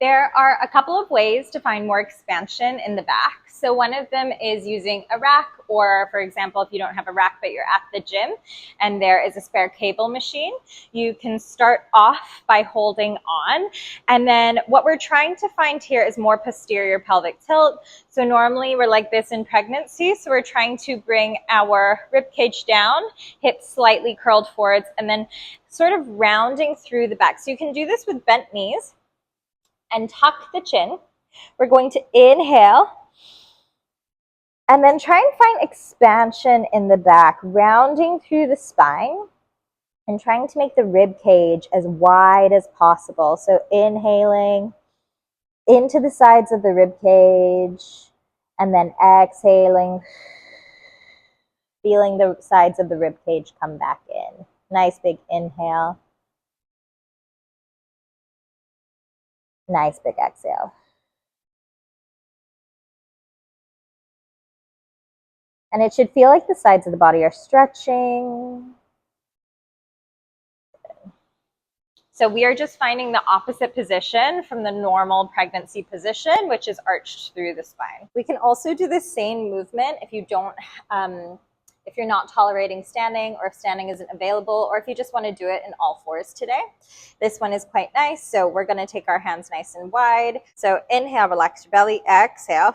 There are a couple of ways to find more expansion in the back. So one of them is using a rack, or for example, if you don't have a rack but you're at the gym and there is a spare cable machine, you can start off by holding on. And then what we're trying to find here is more posterior pelvic tilt. So normally we're like this in pregnancy. So we're trying to bring our rib cage down, hips slightly curled forwards, and then sort of rounding through the back. So you can do this with bent knees and tuck the chin. We're going to inhale and then try and find expansion in the back, rounding through the spine and trying to make the rib cage as wide as possible. So inhaling into the sides of the rib cage and then exhaling, feeling the sides of the rib cage come back in. Nice big inhale. Nice big exhale. And it should feel like the sides of the body are stretching. So we are just finding the opposite position from the normal pregnancy position, which is arched through the spine. We can also do the same movement if you don't, if you're not tolerating standing, or if standing isn't available, or if you just want to do it in all fours today. This one is quite nice. So we're going to take our hands nice and wide. So inhale, relax your belly, exhale.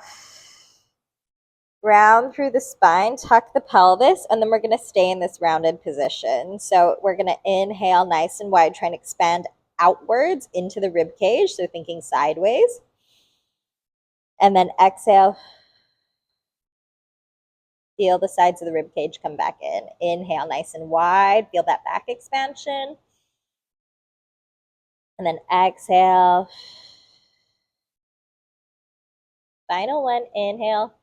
Round through the spine, tuck the pelvis, and then we're going to stay in this rounded position. So we're going to inhale nice and wide, trying to expand outwards into the rib cage, so thinking sideways. And then exhale. Feel the sides of the rib cage come back in. Inhale nice and wide, feel that back expansion. And then exhale. Final one, inhale.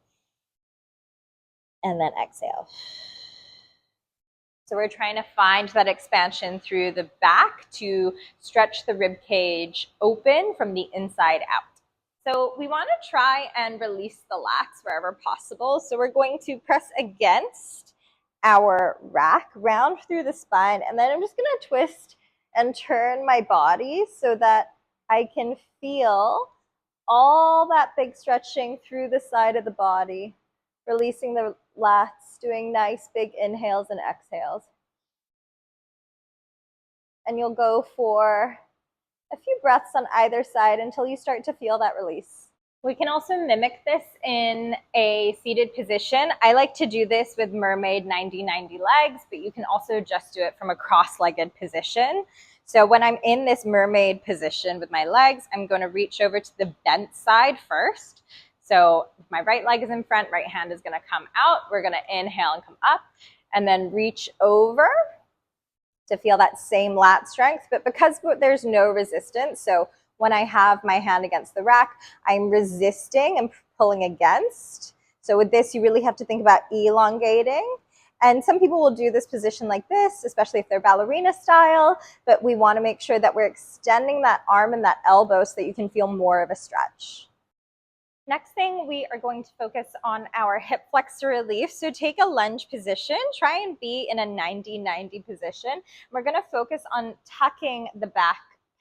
And then exhale. So we're trying to find that expansion through the back to stretch the rib cage open from the inside out. So we want to try and release the lats wherever possible. So we're going to press against our rack, round through the spine, and then I'm just going to twist and turn my body so that I can feel all that big stretching through the side of the body. Releasing the lats, doing nice big inhales and exhales. And you'll go for a few breaths on either side until you start to feel that release. We can also mimic this in a seated position. I like to do this with mermaid 90-90 legs, but you can also just do it from a cross-legged position. So when I'm in this mermaid position with my legs, I'm going to reach over to the bent side first. So if my right leg is in front, right hand is going to come out. We're going to inhale and come up, and then reach over to feel that same lat strength. But because there's no resistance, so when I have my hand against the rack, I'm resisting and pulling against. So with this, you really have to think about elongating. And some people will do this position like this, especially if they're ballerina style, but we want to make sure that we're extending that arm and that elbow so that you can feel more of a stretch. Next thing, we are going to focus on our hip flexor relief. So take a lunge position, try and be in a 90-90 position. We're going to focus on tucking the back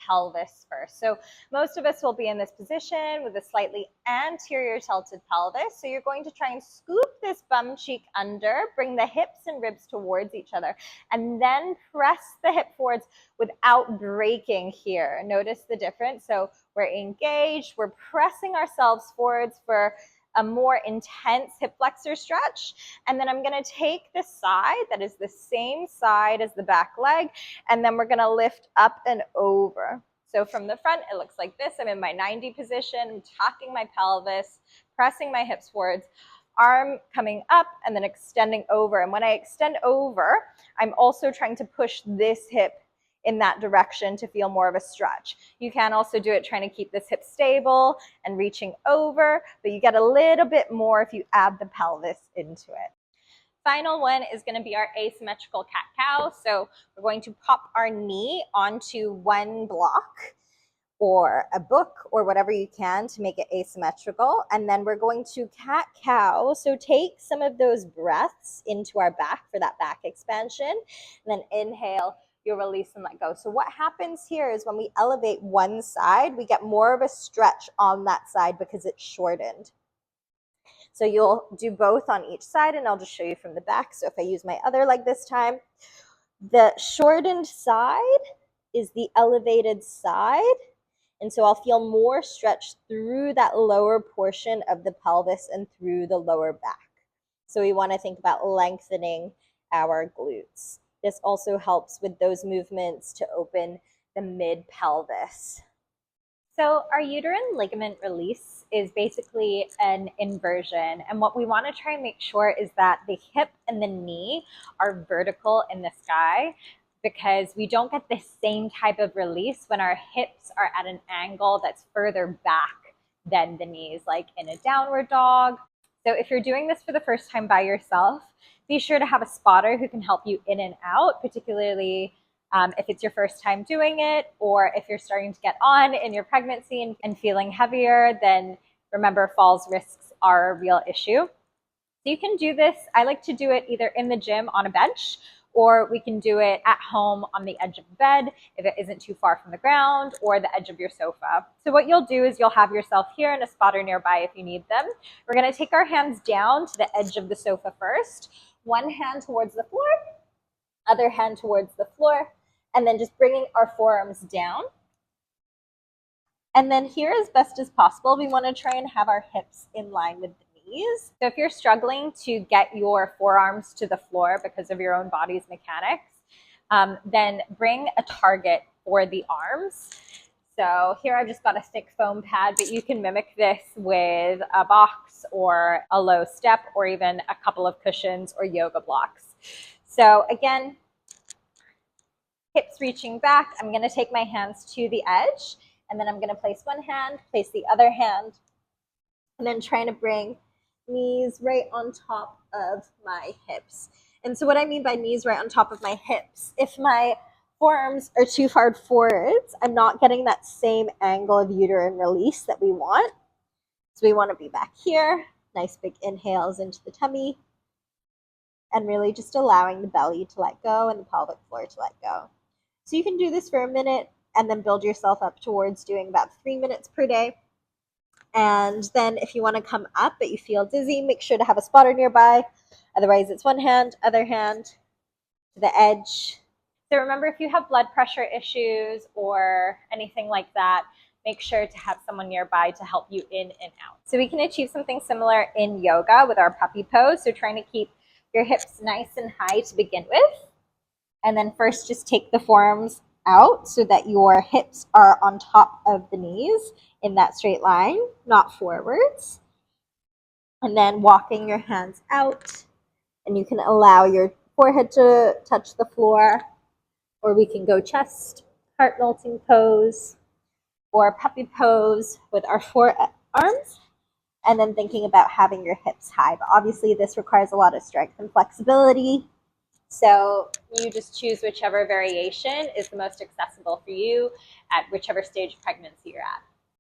pelvis first. So most of us will be in this position with a slightly anterior tilted pelvis. So you're going to try and scoop this bum cheek under, bring the hips and ribs towards each other, and then press the hip forwards without breaking here. Notice the difference. So we're engaged, we're pressing ourselves forwards for a more intense hip flexor stretch. And then I'm going to take the side that is the same side as the back leg, and then we're going to lift up and over. So from the front, it looks like this. I'm in my 90 position, I'm tucking my pelvis, pressing my hips forwards, arm coming up and then extending over. And when I extend over, I'm also trying to push this hip in that direction to feel more of a stretch. You can also do it trying to keep this hip stable and reaching over, but you get a little bit more if you add the pelvis into it. Final one is going to be our asymmetrical cat-cow. So we're going to pop our knee onto one block or a book or whatever you can to make it asymmetrical. And then we're going to cat-cow. So take some of those breaths into our back for that back expansion. And then inhale, you'll release and let go. So what happens here is when we elevate one side, we get more of a stretch on that side because it's shortened. So you'll do both on each side, and I'll just show you from the back. So if I use my other leg this time, the shortened side is the elevated side. And so I'll feel more stretch through that lower portion of the pelvis and through the lower back. So we want to think about lengthening our glutes. This also helps with those movements to open the mid-pelvis. So our uterine ligament release is basically an inversion. And what we want to try and make sure is that the hip and the knee are vertical in the sky, because we don't get the same type of release when our hips are at an angle that's further back than the knees, like in a downward dog. So if you're doing this for the first time by yourself, be sure to have a spotter who can help you in and out, particularly if it's your first time doing it, or if you're starting to get on in your pregnancy and feeling heavier, then remember, falls risks are a real issue. So you can do this. I like to do it either in the gym on a bench, or we can do it at home on the edge of the bed if it isn't too far from the ground, or the edge of your sofa. So what you'll do is you'll have yourself here and a spotter nearby if you need them. We're going to take our hands down to the edge of the sofa first. One hand towards the floor, other hand towards the floor, and then just bringing our forearms down. And then here, as best as possible, we want to try and have our hips in line with the knees. So if you're struggling to get your forearms to the floor because of your own body's mechanics, then bring a target for the arms. So here I've just got a thick foam pad, but you can mimic this with a box or a low step, or even a couple of cushions or yoga blocks. So again, hips reaching back. I'm going to take my hands to the edge, and then I'm going to place one hand, place the other hand, and then trying to bring knees right on top of my hips. And so what I mean by knees right on top of my hips, if my forearms are too far forwards, I'm not getting that same angle of uterine release that we want. So we want to be back here. Nice big inhales into the tummy, and really just allowing the belly to let go and the pelvic floor to let go. So you can do this for a minute and then build yourself up towards doing about 3 minutes per day. And then if you want to come up but you feel dizzy, make sure to have a spotter nearby. Otherwise, it's one hand, other hand to the edge. So remember, if you have blood pressure issues or anything like that, make sure to have someone nearby to help you in and out. So we can achieve something similar in yoga with our puppy pose. So trying to keep your hips nice and high to begin with. And then first just take the forearms out so that your hips are on top of the knees in that straight line, not forwards. And then walking your hands out, and you can allow your forehead to touch the floor, or we can go chest, heart melting pose, or puppy pose with our forearms, and then thinking about having your hips high. But obviously this requires a lot of strength and flexibility. So you just choose whichever variation is the most accessible for you at whichever stage of pregnancy you're at.